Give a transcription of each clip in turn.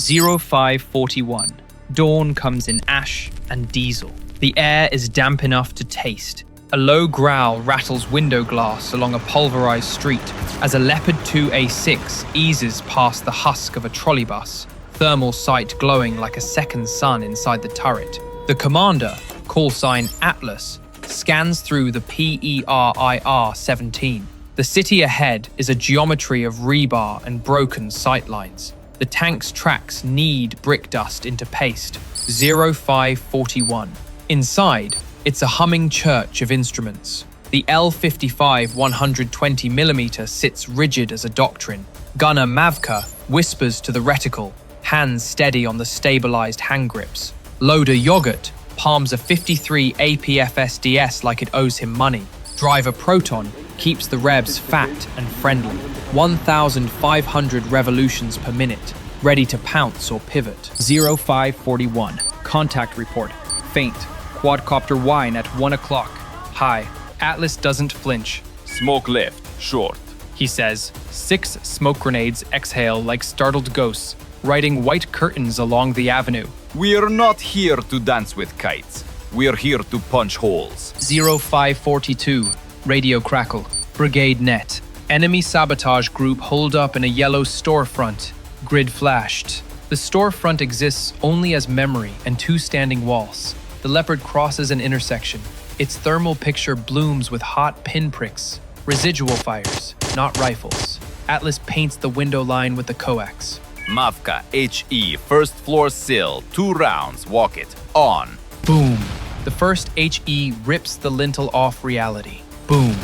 0541. Dawn comes in ash and diesel. The air is damp enough to taste. A low growl rattles window glass along a pulverized street as a Leopard 2A6 eases past the husk of a trolley bus, thermal sight glowing like a second sun inside the turret. The commander, call sign Atlas, scans through the PERIR-17. The city ahead is a geometry of rebar and broken sightlines. The tank's tracks knead brick dust into paste. 0541. Inside, it's a humming church of instruments. The L-55 120mm sits rigid as a doctrine. Gunner Mavka whispers to the reticle, hands steady on the stabilized hand grips. Loader Yogurt palms a 53 APF-SDS like it owes him money. Driver Proton keeps the revs fat and friendly. 1,500 revolutions per minute, ready to pounce or pivot. 0541. Contact report. Faint. Quadcopter wine at 1 o'clock. High. Atlas doesn't flinch. Smoke left, short. He says. 6 smoke grenades exhale like startled ghosts, riding white curtains along the avenue. We're not here to dance with kites. We're here to punch holes. 0542. Radio crackle. Brigade net. Enemy sabotage group holed up in a yellow storefront. Grid flashed. The storefront exists only as memory and 2 standing walls. The Leopard crosses an intersection. Its thermal picture blooms with hot pinpricks. Residual fires, not rifles. Atlas paints the window line with the coax. Mavka, HE, first floor sill, 2 rounds, walk it, on. Boom. The first HE rips the lintel off reality. Boom.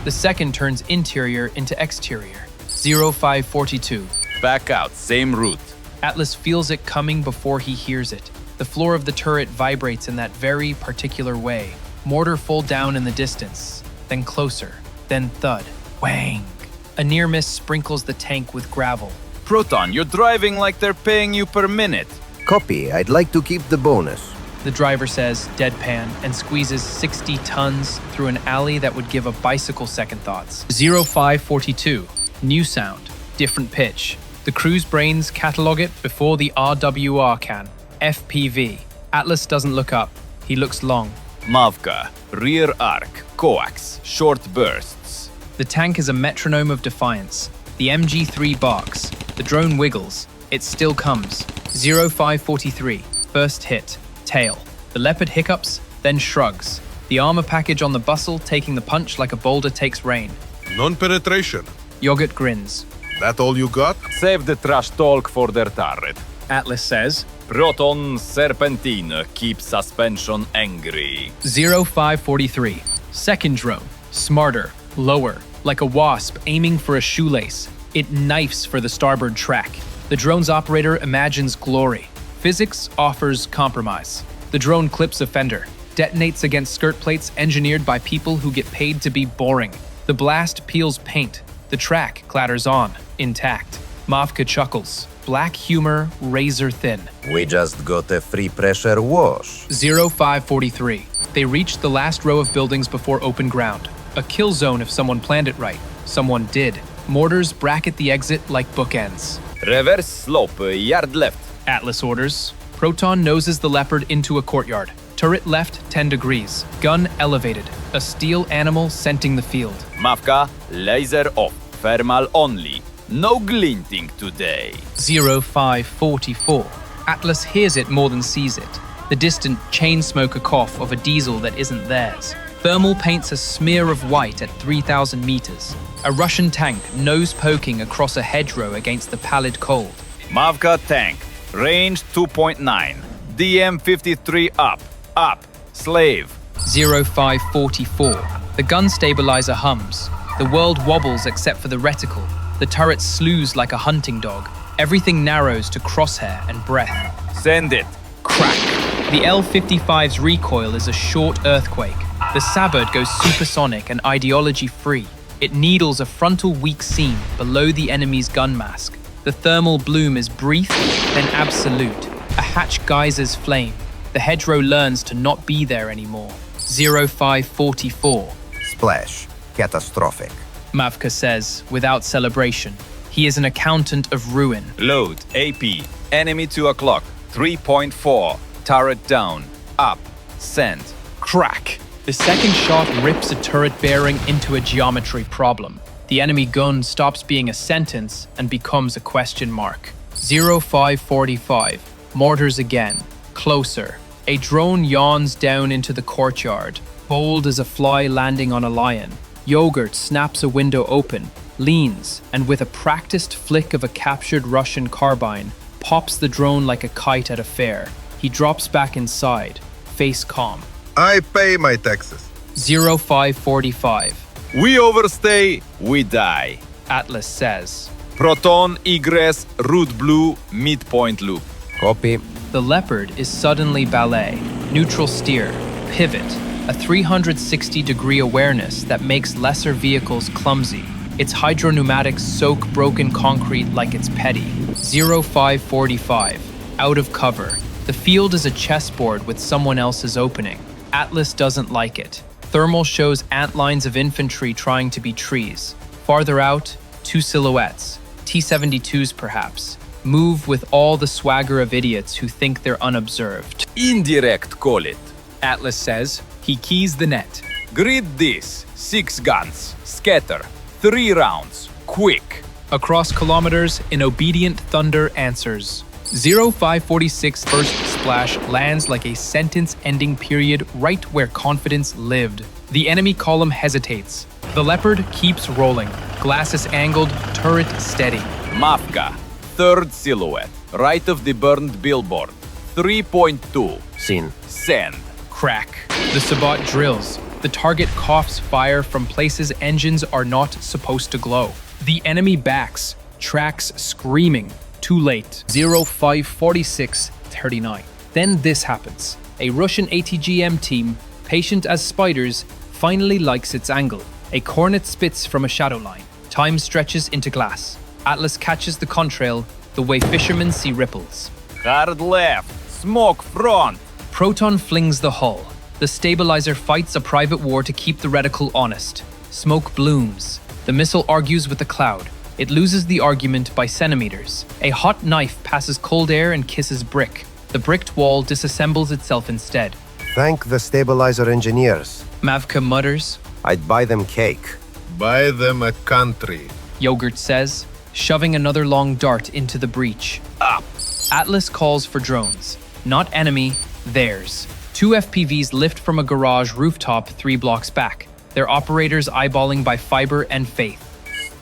The second turns interior into exterior. 0542. Back out, same route. Atlas feels it coming before he hears it. The floor of the turret vibrates in that very particular way. Mortar full down in the distance, then closer, then thud. Wang. A near miss sprinkles the tank with gravel. Proton, you're driving like they're paying you per minute. Copy, I'd like to keep the bonus. The driver says, deadpan, and squeezes 60 tons through an alley that would give a bicycle second thoughts. 0542. New sound, different pitch. The crew's brains catalog it before the RWR can. FPV. Atlas doesn't look up. He looks long. Mavka, rear arc, coax, short bursts. The tank is a metronome of defiance. The MG3 barks. The drone wiggles. It still comes. 0543. First hit. Tail. The Leopard hiccups, then shrugs. The armor package on the bustle taking the punch like a boulder takes rain. Non-penetration. Yogurt grins. That all you got? Save the trash talk for their turret. Atlas says. Proton serpentine, keep suspension angry. 0543. Second drone. Smarter. Lower. Like a wasp aiming for a shoelace. It knifes for the starboard track. The drone's operator imagines glory. Physics offers compromise. The drone clips a fender. Detonates against skirt plates engineered by people who get paid to be boring. The blast peels paint. The track clatters on, intact. Mavka chuckles. Black humor, razor thin. We just got a free pressure wash. 0543. They reach the last row of buildings before open ground. A kill zone if someone planned it right. Someone did. Mortars bracket the exit like bookends. Reverse slope, yard left. Atlas orders. Proton noses the Leopard into a courtyard. Turret left 10 degrees. Gun elevated. A steel animal scenting the field. Mavka, laser off. Thermal only. No glinting today. 0544. Atlas hears it more than sees it. The distant chain smoker cough of a diesel that isn't theirs. Thermal paints a smear of white at 3,000 meters. A Russian tank nose poking across a hedgerow against the pallid cold. Mavka tank, range 2.9. DM-53 up, slave. 0544. The gun stabilizer hums. The world wobbles except for the reticle. The turret slews like a hunting dog. Everything narrows to crosshair and breath. Send it. Crack. The L-55's recoil is a short earthquake. The Sabbird goes supersonic and ideology-free. It needles a frontal weak seam below the enemy's gun mask. The thermal bloom is brief, then absolute. A hatch geysers flame. The hedgerow learns to not be there anymore. 0544. Splash. Catastrophic. Mavka says, without celebration. He is an accountant of ruin. Load, AP. Enemy 2 o'clock. 3.4. Turret down. Up. Send. Crack! The second shot rips a turret bearing into a geometry problem. The enemy gun stops being a sentence and becomes a question mark. 0545. Mortars again. Closer. A drone yawns down into the courtyard, bold as a fly landing on a lion. Yogurt snaps a window open, leans, and with a practiced flick of a captured Russian carbine, pops the drone like a kite at a fair. He drops back inside, face calm. I pay my taxes. 0545. We overstay, we die. Atlas says. Proton, egress, route blue, midpoint loop. Copy. The Leopard is suddenly ballet, neutral steer, pivot, a 360-degree awareness that makes lesser vehicles clumsy. Its hydropneumatics soak broken concrete like it's petty. 0545. Out of cover. The field is a chessboard with someone else's opening. Atlas doesn't like it. Thermal shows antlines of infantry trying to be trees. Farther out, two silhouettes, T-72s perhaps, move with all the swagger of idiots who think they're unobserved. Indirect, call it. Atlas says. He keys the net. Grid this. 6 guns. Scatter. 3 rounds. Quick. Across kilometers, an obedient thunder answers. 0546 first splash lands like a sentence-ending period right where confidence lived. The enemy column hesitates. The Leopard keeps rolling. Glasses angled, turret steady. Mafka. 3rd silhouette. Right of the burned billboard. 3.2. Seen. Send. Crack. The Sabot drills. The target coughs fire from places engines are not supposed to glow. The enemy backs, tracks screaming. Too late. 0546-39. Then this happens. A Russian ATGM team, patient as spiders, finally likes its angle. A cornet spits from a shadow line. Time stretches into glass. Atlas catches the contrail the way fishermen see ripples. Hard left. Smoke front. Proton flings the hull. The stabilizer fights a private war to keep the reticle honest. Smoke blooms. The missile argues with the cloud. It loses the argument by centimeters. A hot knife passes cold air and kisses brick. The bricked wall disassembles itself instead. Thank the stabilizer engineers. Mavka mutters. I'd buy them cake. Buy them a country. Yogurt says, shoving another long dart into the breach. Up. Atlas calls for drones. Not enemy, theirs. 2 FPVs lift from a garage rooftop 3 blocks back. Their operators eyeballing by fiber and faith.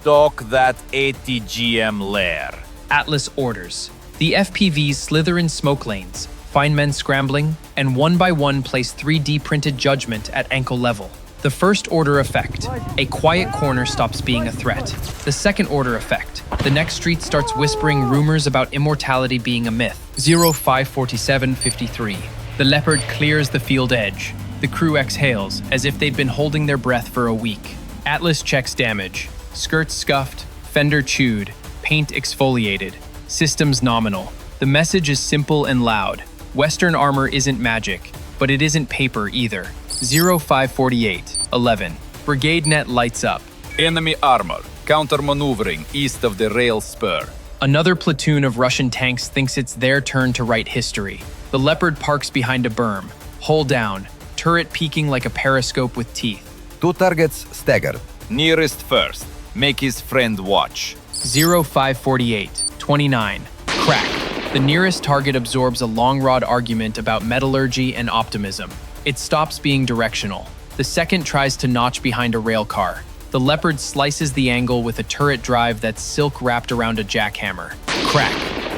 Stock that ATGM lair. Atlas orders. The FPVs slither in smoke lanes, find men scrambling, and one by one place 3D printed judgment at ankle level. The first order effect. A quiet corner stops being a threat. The second order effect. The next street starts whispering rumors about immortality being a myth. 0547-53. The Leopard clears the field edge. The crew exhales, as if they'd been holding their breath for a week. Atlas checks damage. Skirts scuffed, fender chewed, paint exfoliated. Systems nominal. The message is simple and loud. Western armor isn't magic, but it isn't paper either. 0548-11. Brigade net lights up. Enemy armor. Counter-maneuvering east of the rail spur. Another platoon of Russian tanks thinks it's their turn to write history. The Leopard parks behind a berm. Hull down. Turret peeking like a periscope with teeth. 2 targets staggered. Nearest first. Make his friend watch. 0548-29. Crack. The nearest target absorbs a long rod argument about metallurgy and optimism. It stops being directional. The second tries to notch behind a rail car. The Leopard slices the angle with a turret drive that's silk wrapped around a jackhammer. Crack.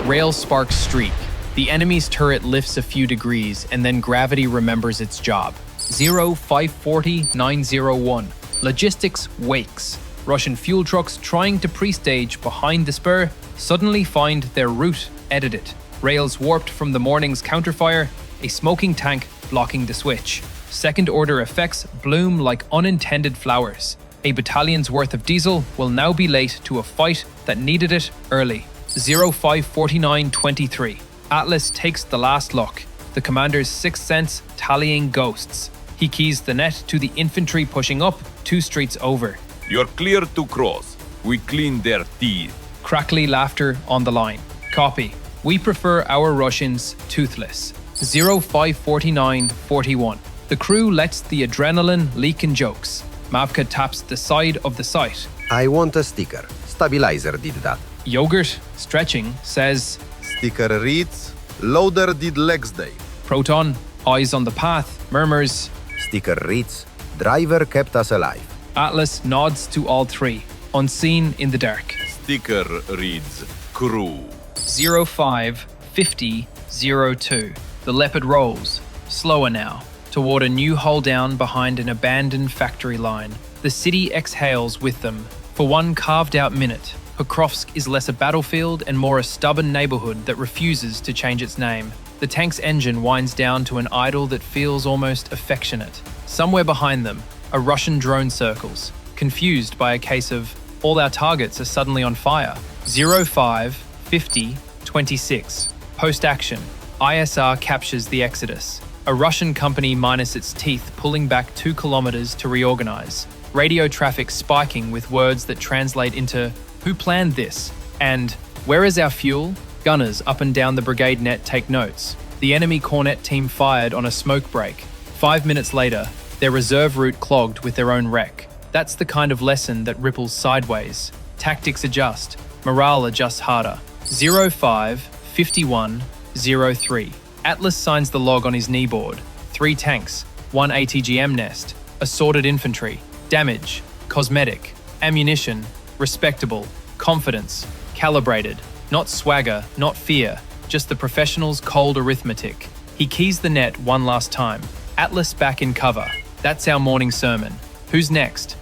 Rail sparks streak. The enemy's turret lifts a few degrees and then gravity remembers its job. 0540-901. Logistics wakes. Russian fuel trucks trying to pre-stage behind the spur suddenly find their route edited. Rails warped from the morning's counterfire, a smoking tank blocking the switch. Second order effects bloom like unintended flowers. A battalion's worth of diesel will now be late to a fight that needed it early. 0549-23. Atlas takes the last look. The commander's sixth sense tallying ghosts. He keys the net to the infantry pushing up 2 streets over. You're clear to cross. We clean their teeth. Crackly laughter on the line. Copy. We prefer our Russians toothless. 054941. The crew lets the adrenaline leak in jokes. Mavka taps the side of the sight. I want a sticker. Stabilizer did that. Yogurt, stretching, says, Sticker reads, Loader did legs day. Proton, eyes on the path, murmurs. Sticker reads, Driver kept us alive. Atlas nods to all three, unseen in the dark. Sticker reads crew. 055002. The Leopard rolls, slower now, toward a new hull down behind an abandoned factory line. The city exhales with them. For one carved-out minute, Pokrovsk is less a battlefield and more a stubborn neighborhood that refuses to change its name. The tank's engine winds down to an idle that feels almost affectionate. Somewhere behind them, a Russian drone circles, confused by a case of all our targets are suddenly on fire. 055026. Post-action, ISR captures the Exodus. A Russian company minus its teeth pulling back 2 kilometers to reorganize. Radio traffic spiking with words that translate into "Who planned this?" and "Where is our fuel?" Gunners up and down the Brigade net take notes. The enemy cornet team fired on a smoke break. 5 minutes later, their reserve route clogged with their own wreck. That's the kind of lesson that ripples sideways. Tactics adjust, morale adjusts harder. 055103. Atlas signs the log on his kneeboard. 3 tanks, 1 ATGM nest, assorted infantry, damage, cosmetic, ammunition, respectable, confidence, calibrated, not swagger, not fear, just the professional's cold arithmetic. He keys the net one last time. Atlas back in cover. That's our morning sermon. Who's next?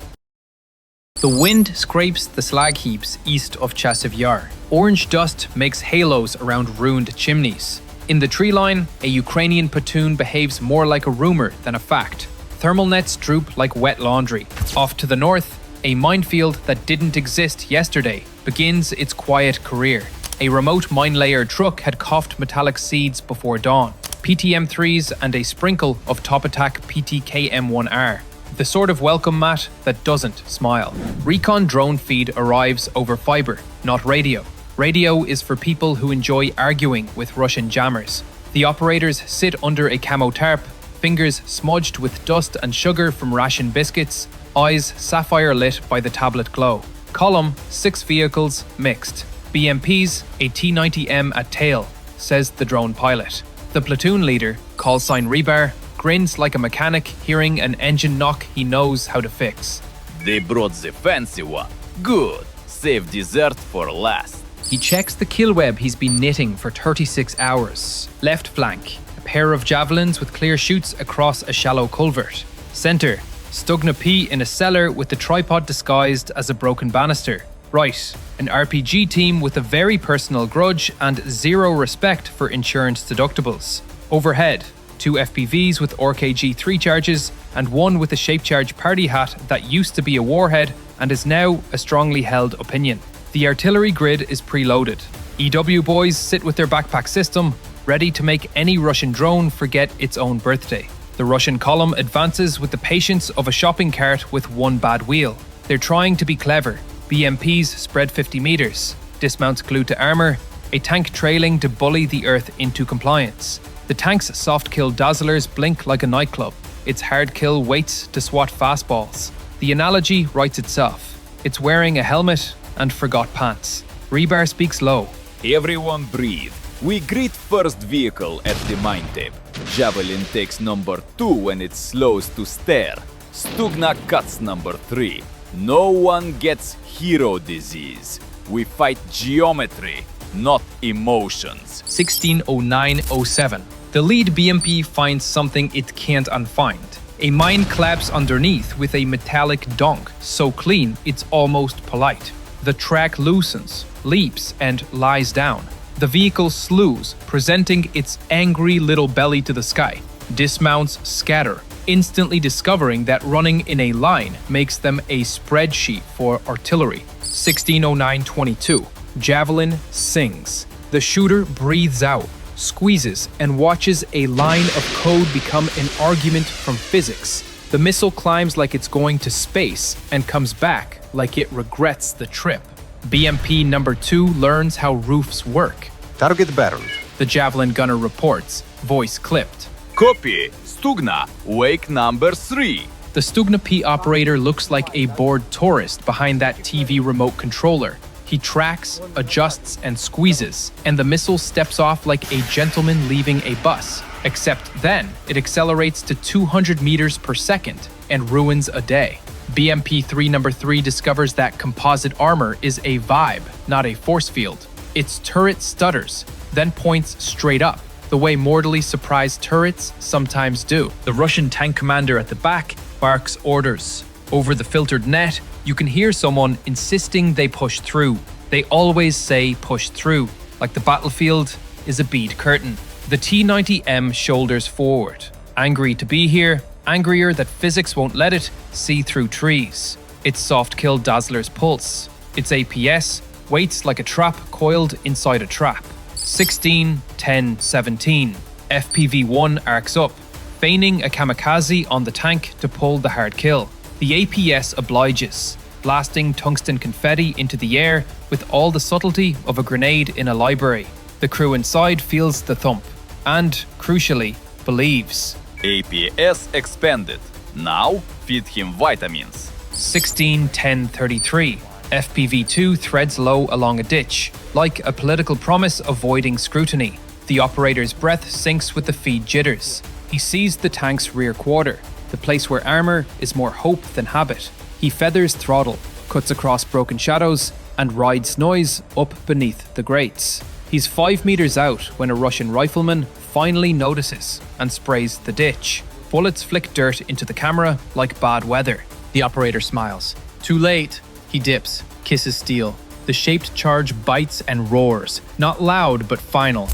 The wind scrapes the slag heaps east of Chasiv Yar. Orange dust makes halos around ruined chimneys. In the tree line, a Ukrainian platoon behaves more like a rumor than a fact. Thermal nets droop like wet laundry. Off to the north, a minefield that didn't exist yesterday begins its quiet career. A remote mine layer truck had coughed metallic seeds before dawn. PTM-3s and a sprinkle of top attack PTKM-1R. The sort of welcome mat that doesn't smile. Recon drone feed arrives over fiber, not radio. Radio is for people who enjoy arguing with Russian jammers. The operators sit under a camo tarp, fingers smudged with dust and sugar from ration biscuits, eyes sapphire lit by the tablet glow. Column, 6 vehicles, mixed. BMPs, a T-90M at tail, says the drone pilot. The platoon leader, call sign Rebar, grins like a mechanic hearing an engine knock he knows how to fix. They brought the fancy one. Good. Save dessert for last. He checks the kill web he's been knitting for 36 hours. Left flank, a pair of javelins with clear chutes across a shallow culvert. Center, Stugna P in a cellar with the tripod disguised as a broken banister. Right, an RPG team with a very personal grudge and zero respect for insurance deductibles. Overhead, 2 FPVs with RKG-3 charges and 1 with a shape charge party hat that used to be a warhead and is now a strongly held opinion. The artillery grid is preloaded. EW boys sit with their backpack system, ready to make any Russian drone forget its own birthday. The Russian column advances with the patience of a shopping cart with 1 bad wheel. They're trying to be clever. BMPs spread 50 meters, dismounts glued to armor, a tank trailing to bully the earth into compliance. The tank's soft kill dazzlers blink like a nightclub. Its hard kill waits to swat fastballs. The analogy writes itself. It's wearing a helmet and forgot pants. Rebar speaks low. Everyone breathe. We greet first vehicle at the mine tape. Javelin takes number 2 when it slows to stare. Stugna cuts number 3. No one gets hero disease. We fight geometry, not emotions. 160907. The lead BMP finds something it can't unfind. A mine collapses underneath with a metallic donk, so clean it's almost polite. The track loosens, leaps, and lies down. The vehicle slews, presenting its angry little belly to the sky. Dismounts scatter, instantly discovering that running in a line makes them a spreadsheet for artillery. 160922. Javelin sings. The shooter breathes out, squeezes, and watches a line of code become an argument from physics. The missile climbs like it's going to space and comes back like it regrets the trip. BMP number 2 learns how roofs work. Target burned. The Javelin gunner reports, voice clipped. Copy. Stugna, wake number 3. The Stugna P operator looks like a bored tourist behind that TV remote controller. He tracks, adjusts, and squeezes, and the missile steps off like a gentleman leaving a bus. Except then, it accelerates to 200 meters per second and ruins a day. BMP-3 number 3 discovers that composite armor is a vibe, not a force field. Its turret stutters, then points straight up, the way mortally surprised turrets sometimes do. The Russian tank commander at the back barks orders. Over the filtered net, you can hear someone insisting they push through. They always say push through, like the battlefield is a bead curtain. The T-90M shoulders forward, angry to be here, angrier that physics won't let it see through trees. Its soft kill Dazzler's pulse. Its APS waits like a trap coiled inside a trap. 16, 10, 17. FPV-1 arcs up, feigning a kamikaze on the tank to pull the hard kill. The APS obliges, blasting tungsten confetti into the air with all the subtlety of a grenade in a library. The crew inside feels the thump and, crucially, believes. APS expanded. Now feed him vitamins. 16, 10, 33. FPV-2 threads low along a ditch, like a political promise avoiding scrutiny. The operator's breath sinks with the feed jitters. He sees the tank's rear quarter, the place where armor is more hope than habit. He feathers throttle, cuts across broken shadows, and rides noise up beneath the grates. He's 5 meters out when a Russian rifleman finally notices and sprays the ditch. Bullets flick dirt into the camera like bad weather. The operator smiles. Too late. He dips, kisses steel. The shaped charge bites and roars, not loud but final.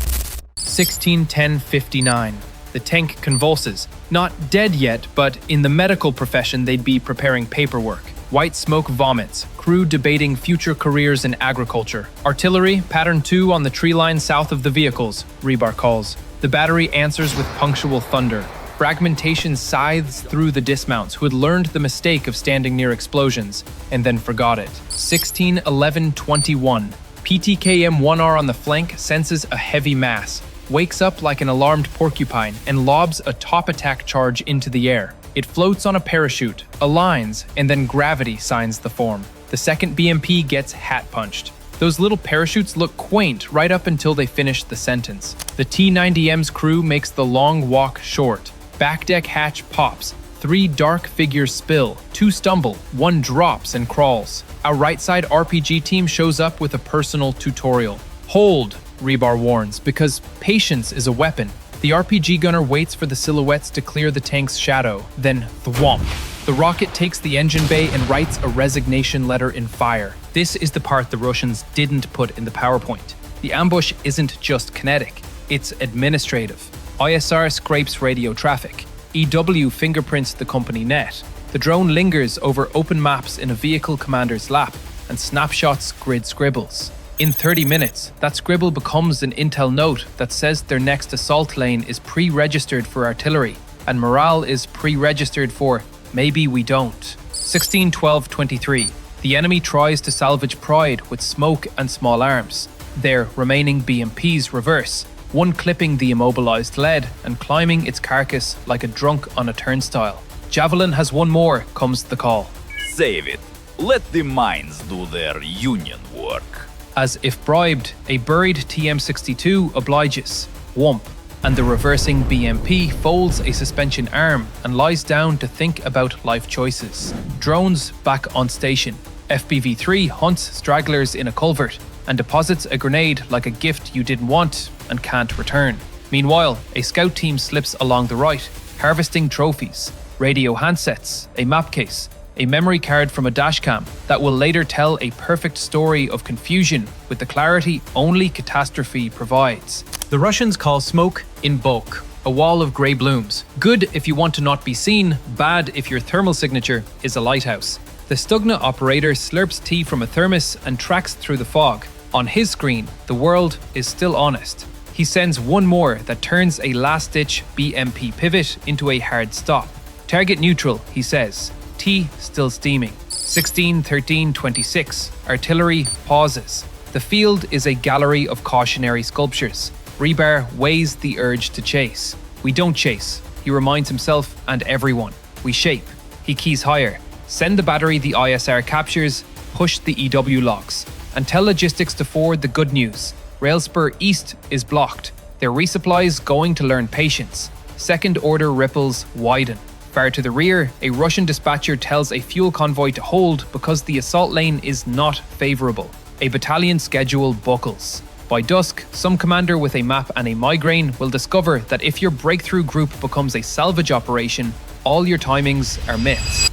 16-10-59. The tank convulses. Not dead yet, but in the medical profession they'd be preparing paperwork. White smoke vomits, crew debating future careers in agriculture. Artillery, pattern 2 on the tree line south of the vehicles, rebar calls. The battery answers with punctual thunder. Fragmentation scythes through the dismounts who had learned the mistake of standing near explosions and then forgot it. 16-11-21. PTKM-1R on the flank senses a heavy mass, wakes up like an alarmed porcupine, and lobs a top attack charge into the air. It floats on a parachute, aligns, and then gravity signs the form. The second BMP gets hat punched. Those little parachutes look quaint right up until they finish the sentence. The T-90M's crew makes the long walk short. Back deck hatch pops. 3 dark figures spill. 2 stumble. 1 drops and crawls. Our right side RPG team shows up with a personal tutorial. Hold, Rebar warns, because patience is a weapon. The RPG gunner waits for the silhouettes to clear the tank's shadow, then thwomp. The rocket takes the engine bay and writes a resignation letter in fire. This is the part the Russians didn't put in the PowerPoint. The ambush isn't just kinetic, it's administrative. ISR scrapes radio traffic. EW fingerprints the company net. The drone lingers over open maps in a vehicle commander's lap, and snapshots grid scribbles. In 30 minutes, that scribble becomes an intel note that says their next assault lane is pre-registered for artillery, and morale is pre-registered for maybe we don't. 16-12-23. The enemy tries to salvage pride with smoke and small arms. Their remaining BMPs reverse, one clipping the immobilized lead and climbing its carcass like a drunk on a turnstile. Javelin has one more, comes the call. Save it. Let the mines do their union work. As if bribed, a buried TM-62 obliges. Whomp. And the reversing BMP folds a suspension arm and lies down to think about life choices. Drones back on station. FPV-3 hunts stragglers in a culvert and deposits a grenade like a gift you didn't want and can't return. Meanwhile, a scout team slips along the right, harvesting trophies, radio handsets, a map case, a memory card from a dashcam that will later tell a perfect story of confusion with the clarity only catastrophe provides. The Russians call smoke in bulk, a wall of grey blooms. Good if you want to not be seen, bad if your thermal signature is a lighthouse. The Stugna operator slurps tea from a thermos and tracks through the fog. On his screen, the world is still honest. He sends one more that turns a last-ditch BMP pivot into a hard stop. Target neutral, he says. Tea still steaming. 16:13:26. Artillery pauses. The field is a gallery of cautionary sculptures. Rebar weighs the urge to chase. We don't chase, he reminds himself and everyone. We shape. He keys higher. Send the battery the ISR captures, push the EW locks, and tell logistics to forward the good news. Railspur East is blocked. Their resupplies going to learn patience. Second order ripples widen. Far to the rear, a Russian dispatcher tells a fuel convoy to hold because the assault lane is not favorable. A battalion schedule buckles. By dusk, some commander with a map and a migraine will discover that if your breakthrough group becomes a salvage operation, all your timings are myths.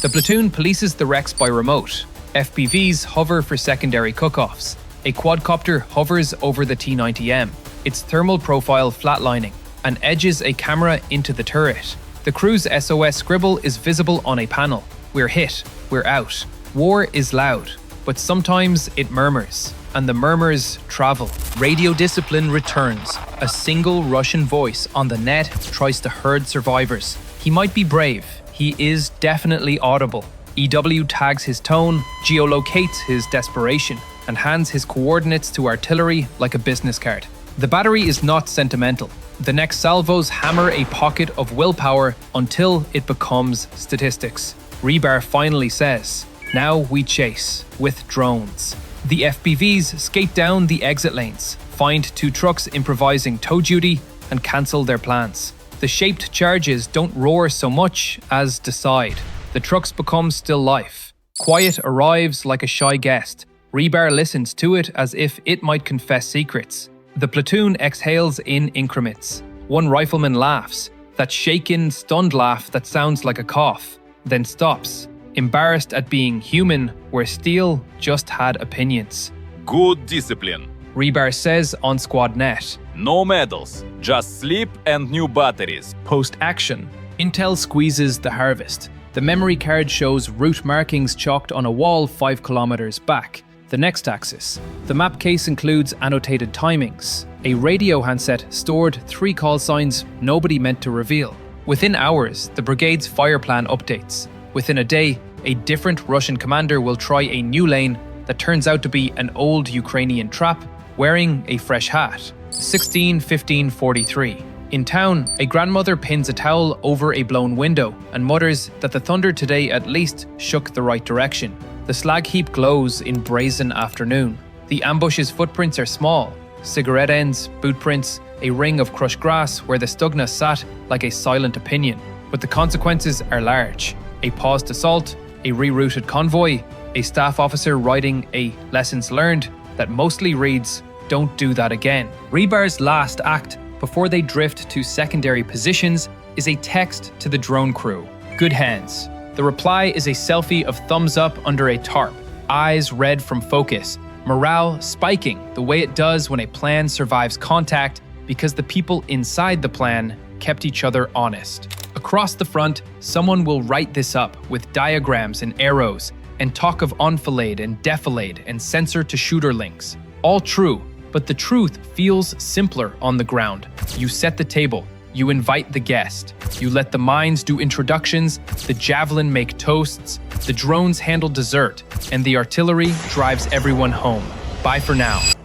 The platoon polices the wrecks by remote. FPVs hover for secondary cook-offs. A quadcopter hovers over the T-90M, its thermal profile flatlining, and edges a camera into the turret. The crew's SOS scribble is visible on a panel. We're hit, we're out. War is loud, but sometimes it murmurs, and the murmurs travel. Radio discipline returns. A single Russian voice on the net tries to herd survivors. He might be brave. He is definitely audible. EW tags his tone, geolocates his desperation, and hands his coordinates to artillery like a business card. The battery is not sentimental. The next salvos hammer a pocket of willpower until it becomes statistics. Rebar finally says, "Now we chase, with drones." The FPVs skate down the exit lanes, find two trucks improvising tow duty, and cancel their plans. The shaped charges don't roar so much as decide. The trucks become still life. Quiet arrives like a shy guest. Rebar listens to it as if it might confess secrets. The platoon exhales in increments. One rifleman laughs, that shaken, stunned laugh that sounds like a cough, then stops, embarrassed at being human where steel just had opinions. Good discipline. Rebar says on squad net. No medals, just sleep and new batteries. Post-action, Intel squeezes the harvest. The memory card shows route markings chalked on a wall 5 kilometers back. The next axis. The map case includes annotated timings. A radio handset stored 3 call signs nobody meant to reveal. Within hours, the brigade's fire plan updates. Within a day, a different Russian commander will try a new lane that turns out to be an old Ukrainian trap wearing a fresh hat. 16:15:43. In town, a grandmother pins a towel over a blown window and mutters that the thunder today at least shook the right direction. The slag heap glows in brazen afternoon. The ambush's footprints are small. Cigarette ends, boot prints, a ring of crushed grass where the Stugna sat like a silent opinion. But the consequences are large. A paused assault, a rerouted convoy, a staff officer writing a lessons learned that mostly reads, "Don't do that again." Rebar's last act before they drift to secondary positions is a text to the drone crew. Good hands. The reply is a selfie of thumbs up under a tarp, eyes red from focus, morale spiking the way it does when a plan survives contact because the people inside the plan kept each other honest. Across the front, someone will write this up with diagrams and arrows and talk of enfilade and defilade and sensor to shooter links. All true, but the truth feels simpler on the ground. You set the table. You invite the guest. You let the mines do introductions, the javelin make toasts, the drones handle dessert, and the artillery drives everyone home. Bye for now.